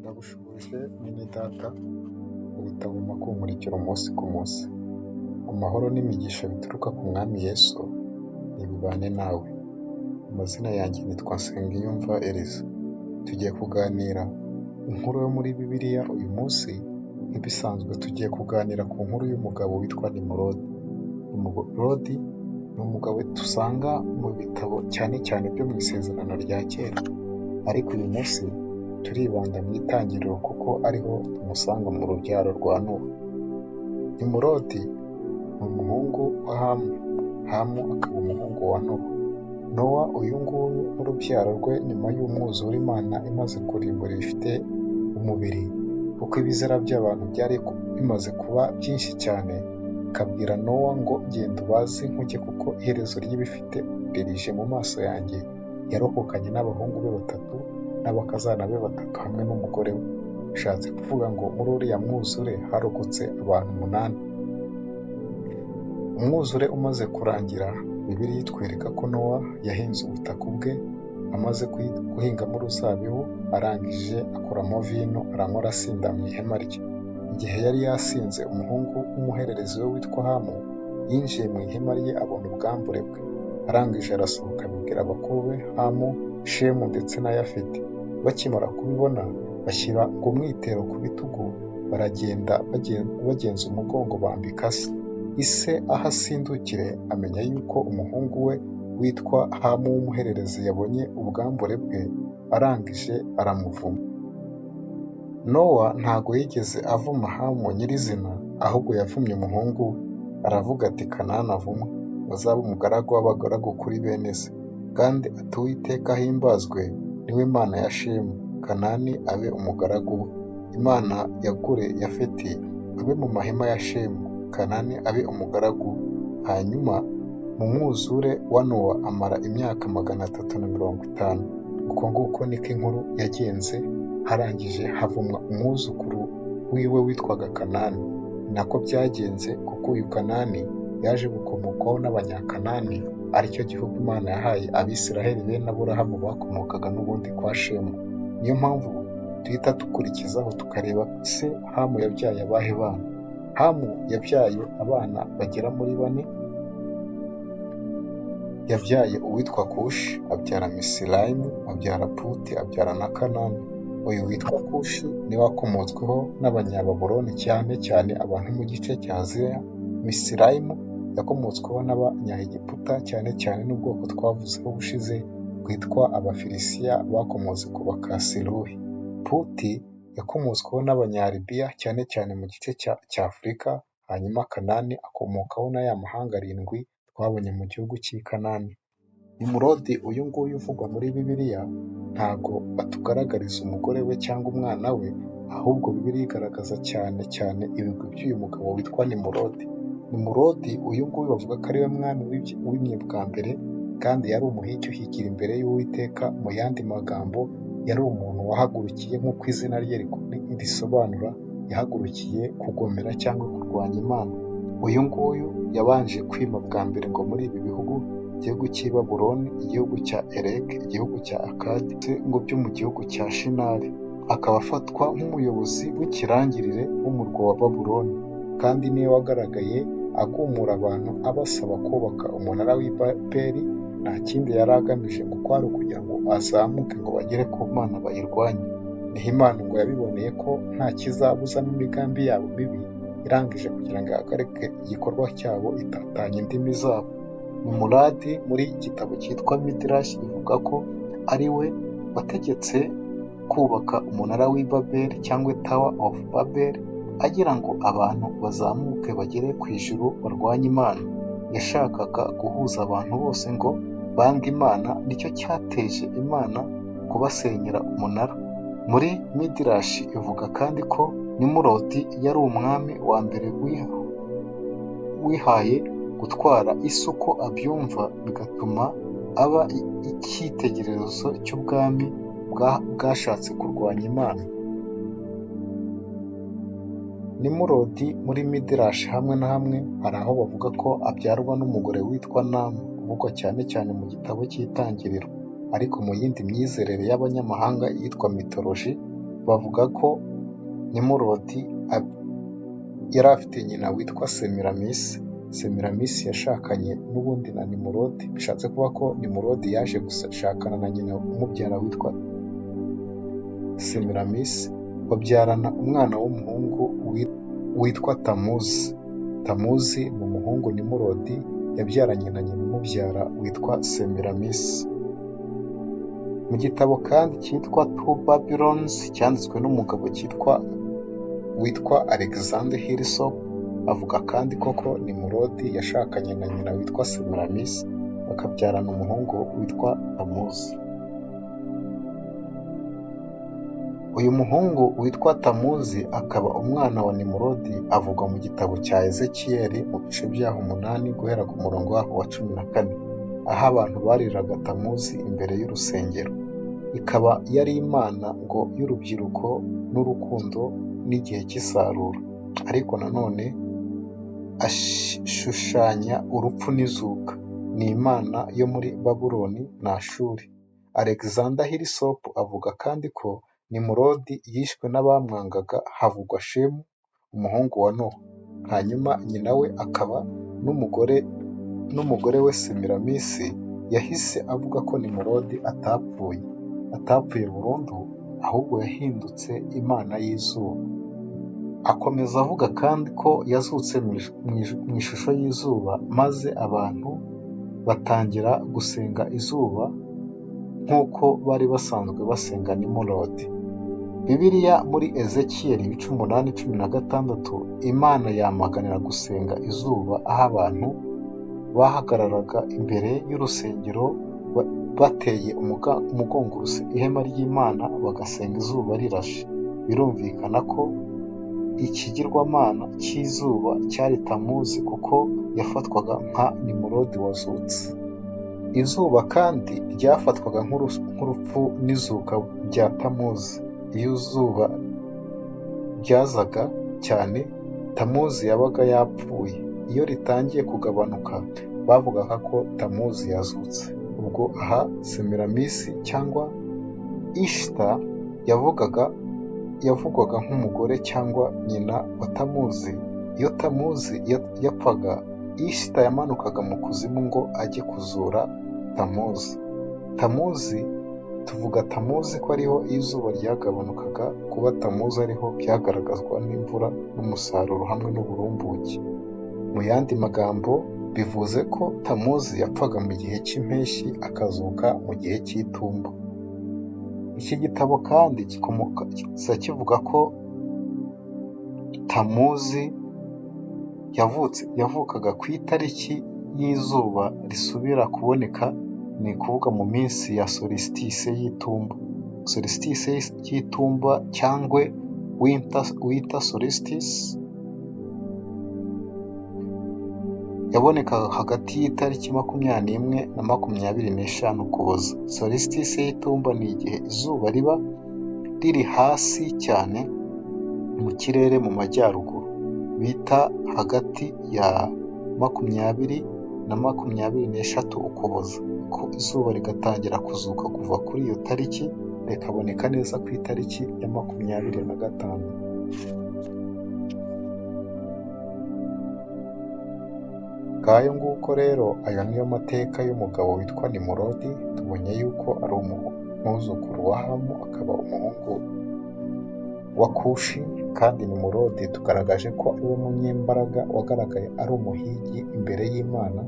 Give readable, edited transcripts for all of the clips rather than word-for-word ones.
Ndagushubuje mwene data, ubutagomba kunkurikira umunsi ku munsi. Amahoro n'imigisha bituruka ku Mwami Yesu nibibane nawe. Amazina yanjye nitwa Nsengiyumva Elisa. Tugiye kuganira inkuru yo muri Bibiliya uyu munsi. Nk'ibisanzwe tugiye kuganira ku nkuru y'umugabo witwa Nimurodi. Nimurodi ni umugabo dusanga mu bitabo cyane cyane byo mu isezerano rya kera, ariko uyu munsi turibanda mu itangiriro kuko ariho tumusanga mu rubyaro rwa Nowa. Nimurodi ni umuhungu wa Hamu, Hamu akaba umuhungu wa Nowa. Nowa uyu nguyu n'urubyaro rwe nyuma y'umwuzure Imana imaze kurimbura ibifite umubiri, kuko ibizira by'abantu byari bimaze kuba byinshi cyane, ikabwira Nowa ngo genda ubaze inkuge kuko iherezo ry'ibifite ririje mu maso yanjye. Yarokokanye n'abahungu be batatu n'abakazana be batatu hamwe n'umugore we. Bishatse kuvuga ngo muri uriya mwuzure harokotse abantu 8. Umwuzure umaze kurangira, Bibiliya itwereka ko Nowa yahinze ubutaka bwe, amaze guhingamo uruzabibu, arangije akuramo vino aranywa arasinda mu ihema rye. Igihe yari yasinze, umuhungu w'umuhererezi we witwa Hamu yinjiye mu ihema rye abona ubwambure bwe. Arangije arasohoka abibwira abakuru be Hamu, Shemu ndetse na Yafeti. Bakimara kubibona bashyira ngo umwitero ku bitugu, baragenda bagenza umugongo bambika se. Ise aho asindukire amenya yuko umuhungu we witwa Hamu w'umuhererezi yabonye ubwambure bwe, arangije aramuvuma. Nowa ntago yigeze avuma Hamu nyirizina, ahubwo yavumye umuhungu we. Aravuga ati Kanani avumwe, azabe umugaragu w'abagaragu kuri bene se. Kandi ati Uwiteka ahimbazwe, niwe Mana ya Shemu, Kanani abe umugaragu we. Imana yagure Yafeti abe mu mahema ya Shemu, Kanani abe umugaragu we. Hanyuma mu mwuzure wa Nowa amara imyaka 350. Uko nguko niko inkuru yagenze. Harangije havumwa umwuzukuru wiwe witwaga Kanani. Nako byagenze kuko uyu Kanani yaje gukomokwaho n'Abanyakanani, aricyo gihugu Imana yahaye Abisiraheli bene Aburahamu bakomokaga n'ubundi kwa Shemu. Niyo mpamvu duhita dukurikizaho tukareba se Hamu yabyaye abahe bana. Hamu yabyaye abana bagera muri 4. Yabyaye uwitwa Kushi, abyara Misirayimu, abyara Puti, abyara na Kanani. Uyu witwa Kushi niwe wakomotsweho n'Abanyababuloni, cyane cyane abantu mu gice cya Aziya. Misirayimu yakomotsweho n'Abanyayegiputa, cyane cyane n'ubwoko twavuzeho bushize bwitwa Abafilisiya bakomotse ku Bakasiluhi. Puti yakomotsweho n'Abanyalibiya, cyane cyane mu gice cya Afurika. Hanyuma Kanani akomokaho na ya mahanga 7 twabonye mu gihugu cy'i Kanani. Nimurodi uyu nguyu uvugwa muri Bibiliya ntago batugaragariza umugore we cyangwa umwana we, ahubwo Bibiliya igaragaza cyane cyane ibigwi by'uyu mugabo witwa Nimurodi. Nimurodi uyu nguyu bavuga ko ariwe mwami wimye bwa mbere, kandi yari umuhigi uhigira imbere y'Uwiteka. Mu yandi magambo, yari umuntu wahagurukiye, nk'uko izina rye risobanura, yahagurukiye kugomera cyangwa kurwanya Imana. Uyu nguyu yabanje kwima bwa mbere ngo muri ibi bihugu, igihugu cy'i Babuloni, igihugu cya Ereki, igihugu cya Akadi ngo byo mu gihugu cya Shinari. Akaba afatwa nk'umuyobozi w'ikirangirire w'umurwa wa Babuloni, kandi niwe wagaragaye agumura abantu abasaba kubaka umunara w'i Babeli. Nta kindi yari agamije ngo kwari ukugira ngo azamuke ngo bagere ku Mana bayirwanye. Niho Imana ngo yabiboneye ko nta kizabuzamo imigambi yabo mibi, irangije kugira ngo ihagarike igikorwa cyabo, itatanye indimi zabo. Nimurodi muri igitabo cyitwa Midrashi ivuga ko ari we wategetse kubaka umunara w'i Babeli cyangwa Tower of Babel, agira ngo abantu bazamuke bagere ku ijuru barwanye Imana. Yashakaga guhuza abantu bose ngo bange Imana, nicyo cyateje Imana kubasenyera umunara. Muri Midrashi ivuga kandi ko Nimurodi yari umwami wa mbere wihaye gutwara isi uko abyumva, bigatuma aba icyitegererezo cy'ubwami bwashatse kurwanya Imana. Nimurodi muri Midrashi hamwe na hamwe hari aho bavuga ko abyarwa n'umugore witwa Namu, uvugwa cyane cyane mu gitabo cy'Itangiriro. ariko mu yindi myizerere y'abanyamahanga yitwa mitoloji, bavuga ko nimurodi yari afite nyina witwa Semiramisi. Semiramisi yashakanye n'ubundi na nimurodi, bishatse kuba ko nimurodi yaje gushakana na nyina umubyara witwa Semiramisi, babyarana umwana w'umuhungu witwa Tamuzi. Tamuzi ni umuhungu nimurodi yabyaranye na nyina umubyara witwa Semiramisi. Mu gitabo kandi cyitwa Two Babylons cyanditswe n'umugabo witwa Alexander Hillsop, avuga kandi koko nimurodi yashakanye na nyina witwa Semiramisi bakabyarana umuhungu witwa Tamuzi. Uyu muhungu witwa Tamuzi akaba umwana wa nimurodi avugwa mu gitabo cya Ezekiyeli mu bice byaho 8 guhera ku murongo waho wa 14, aho abantu bariraga Tamuzi imbere y'urusengero. Ikaba yari imana ngo y'urubyiruko n'urukundo n'igihe cy'isarura, ariko nanone ashushanya urupfu n'izuka. Ni imana yo muri Babuloni na Ashuri. Alexander Hillsop avuga kandi ko nimurodi yishwe n'abamwangaga, havugwa Shemu umuhungu wa Nowa. Hanyuma nyina we akaba n'umugore we Semiramisi yahise avuga ko nimurodi atapfuye burundu, ahubwo yahindutse imana y'izuba. Akomeza avuga kandi ko yazutse mu ishusho y'izuba, maze abantu batangira gusenga izuba nk'uko bari basanzwe basenga nimurodi. Bibiliya muri Ezekiyeli 8:16, Imana yamaganira gusenga izuba, aho abantu bahagararaga imbere y'urusengero bateye umugongo ihema ry'Imana bagasenga izuba rirashe. Birumvikana ko ikigirwamana cy'izuba cyari Tamuzi, kuko yafatwaga nka nimurodi wazutse. Izuba kandi ryafatwaga nk'urupfu n'izuka bya Tamuzi. Iyo izuba ryazaga cyane, Tamuzi yabaga yapfuye. Iyo ritangiye kugabanuka, bavugaga ko Tamuzi yazutse. Ubwo aha Semiramisi cyangwa Ishita yavugwaga nk'umugore cyangwa nyina wa Tamuzi. Iyo Tamuzi yapfaga, Ishita yamanukaga mu kuzimu ngo ajye kuzura Tamuzi. Tuvuga Tamuzi ko ariho izuba ryagabanukaga. Kuba Tamuzi ariho byagaragazwa n'imvura n'umusaruro hamwe n'uburumbuke. Mu yandi magambo, bivuze ko Tamuzi yapfaga mu gihe cy'impeshyi akazuka mu gihe cy'itumba. Iki gitabo kandi kivuga ko Tamuzi yavukaga ku itariki y'izuba risubira kuboneka, ni ukuvuga mu minsi ya solstice y'itumba. Solstice y'itumba cyangwa winter solstice yabonekaga hagati y'itariki 21 na 25 Ukuboza. Solstice y'itumba ni igihe izuba riba riri hasi cyane mu kirere mu majyaruguru, bita hagati ya 20 na 23 Ukuboza, ko izuba rigatangira kuzuka kuva kuri iyo tariki rikaboneka neza ku itariki ya 25. Ngayo nguko rero, aya niyo mateka y'umugabo witwa nimurodi. Tubonye yuko ari umwuzukuru wa Hamu, akaba umuhungu wa Kushi. Kandi nimurodi tugaragaje ko ari we munyembaraga wagaragaye ari umuhigi imbere y'Imana,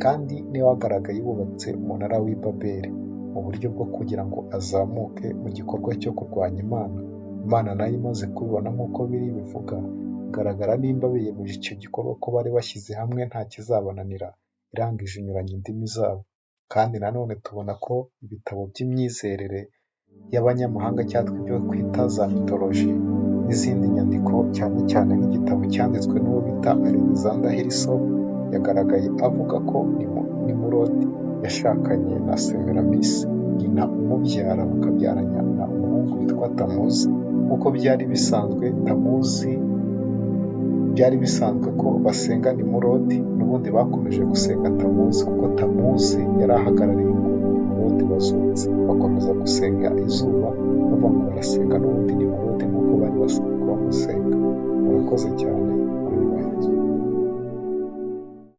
kandi niwe wagaragaye yubatse umunara w'i Babeli mu buryo bwo kugira ngo azamuke mu gikorwa cyo kurwanya Imana. Imana nayo imaze kubibona nk'uko biri bivuga, igaragara nimba biyemeje icyo gikorwa ko bari bashyize hamwe nta kizabananira, irangije inyuranya indimi zabo. Kandi nanone tubona ko ibitabo by'imyizerere y'abanyamahanga cyangwa ibyo twita za mitoloji n'izindi nyandiko, cyane cyane nk'igitabo cyanditswe n'uwo bita Alexander Hillsop, yagaragaye avuga ko nimurodi yashakanye na Semiramisi, nyina umubyara, bakabyarana na umuhungu witwa Tamuzi. Nk'uko byari bisanzwe ko basenga nimurodi, n'ubundi bakomeje gusenga Tamuzi, kuko Tamuzi yari ahagarariye nimurodi bazutse, bakomeza gusenga izuba bavuga ngo barasenga n'ubundi nimurode nk'uko bari basanzwe bamusenga. Murakoze cyane.